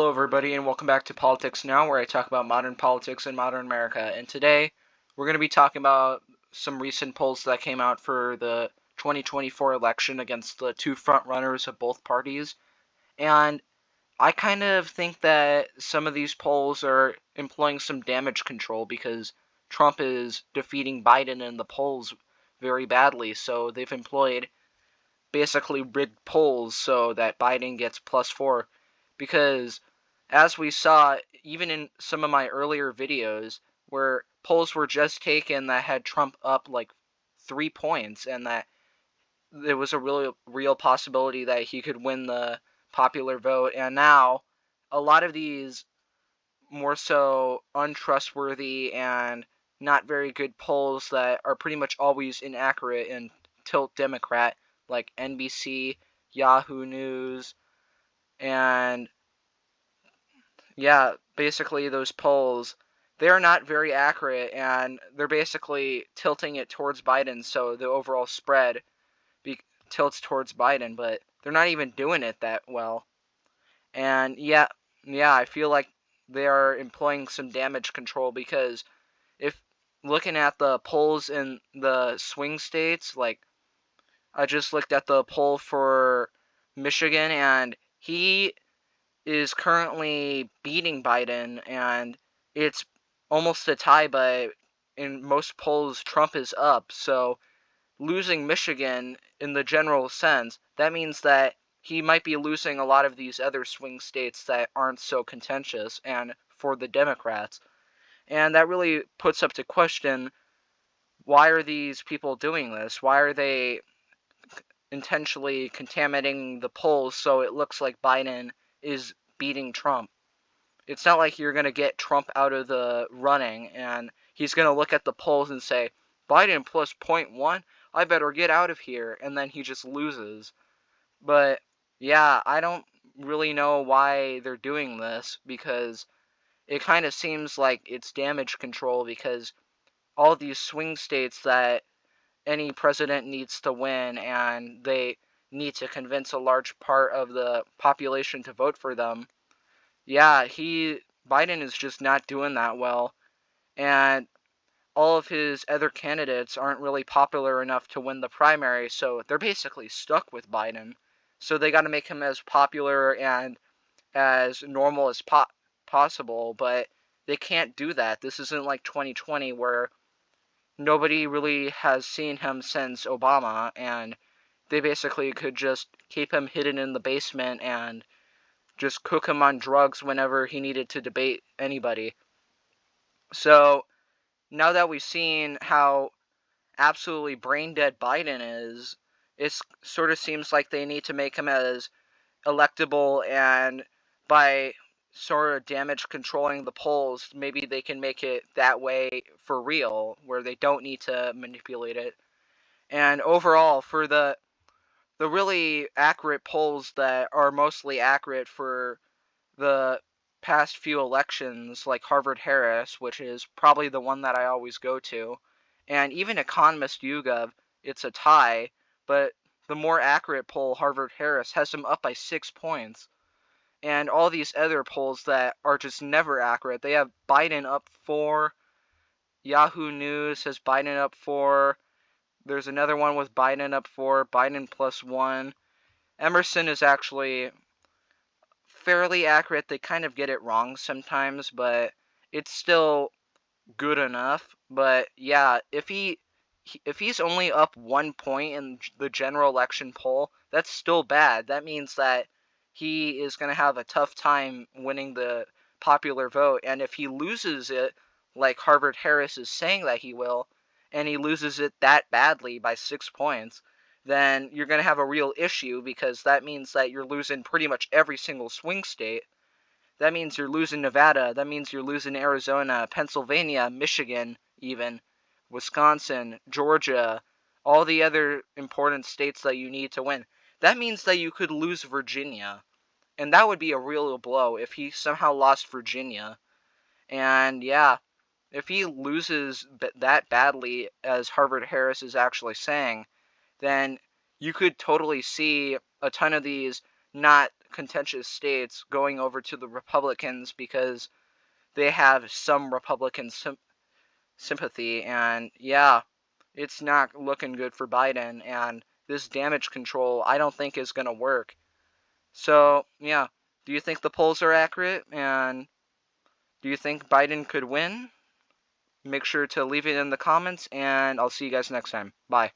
Hello, everybody, and welcome back to Politics Now, where I talk about modern politics in modern America. And today, we're going to be talking about some recent polls that came out for the 2024 election against the two front runners of both parties. And I kind of think that some of these polls are employing some damage control because Trump is defeating Biden in the polls very badly. So they've employed basically rigged polls so that Biden gets +4. Because as we saw, even in some of my earlier videos, where polls were just taken that had Trump up like 3 points, and that there was a real possibility that he could win the popular vote, and now a lot of these more so untrustworthy and not very good polls that are pretty much always inaccurate and tilt Democrat, like NBC, Yahoo News, and yeah, basically those polls, they're not very accurate, and they're basically tilting it towards Biden, so the overall spread tilts towards Biden, but they're not even doing it that well. And yeah, I feel like they are employing some damage control because if looking at the polls in the swing states, like I just looked at the poll for Michigan, and he is currently beating Biden, and it's almost a tie, but in most polls, Trump is up. So losing Michigan in the general sense, that means that he might be losing a lot of these other swing states that aren't so contentious and for the Democrats. And that really puts up to question, why are these people doing this? Why are they intentionally contaminating the polls so it looks like Biden is beating Trump? It's not like you're going to get Trump out of the running and he's going to look at the polls and say, Biden plus +0.1, I better get out of here, and then he just loses. But yeah, I don't really know why they're doing this, because it kind of seems like it's damage control, because all these swing states that any president needs to win, and they need to convince a large part of the population to vote for them. Yeah, Biden is just not doing that well, and all of his other candidates aren't really popular enough to win the primary, so they're basically stuck with Biden. So they got to make him as popular and as normal as possible, but they can't do that. This isn't like 2020 where nobody really has seen him since Obama, and they basically could just keep him hidden in the basement and just cook him on drugs whenever he needed to debate anybody. So now that we've seen how absolutely brain dead Biden is, it sort of seems like they need to make him as electable, and by sort of damage controlling the polls, maybe they can make it that way for real, where they don't need to manipulate it. And overall, for the really accurate polls that are mostly accurate for the past few elections, like Harvard-Harris, which is probably the one that I always go to, and even Economist YouGov, it's a tie, but the more accurate poll, Harvard-Harris, has them up by 6 points. And all these other polls that are just never accurate, they have Biden up 4, Yahoo News has Biden up 4, there's another one with Biden up 4, Biden +1. Emerson is actually fairly accurate. They kind of get it wrong sometimes, but it's still good enough. But yeah, if he's only up 1 point in the general election poll, that's still bad. That means that he is going to have a tough time winning the popular vote. And if he loses it, like Harvard-Harris is saying that he will, and he loses it that badly by 6 points, then you're going to have a real issue, because that means that you're losing pretty much every single swing state. That means you're losing Nevada. That means you're losing Arizona, Pennsylvania, Michigan, even Wisconsin, Georgia, all the other important states that you need to win. That means that you could lose Virginia, and that would be a real blow if he somehow lost Virginia. And yeah, if he loses that badly, as Harvard-Harris is actually saying, then you could totally see a ton of these not contentious states going over to the Republicans because they have some Republican sympathy. And yeah, it's not looking good for Biden. And this damage control, I don't think is going to work. So yeah, do you think the polls are accurate? And do you think Biden could win? Make sure to leave it in the comments, and I'll see you guys next time. Bye.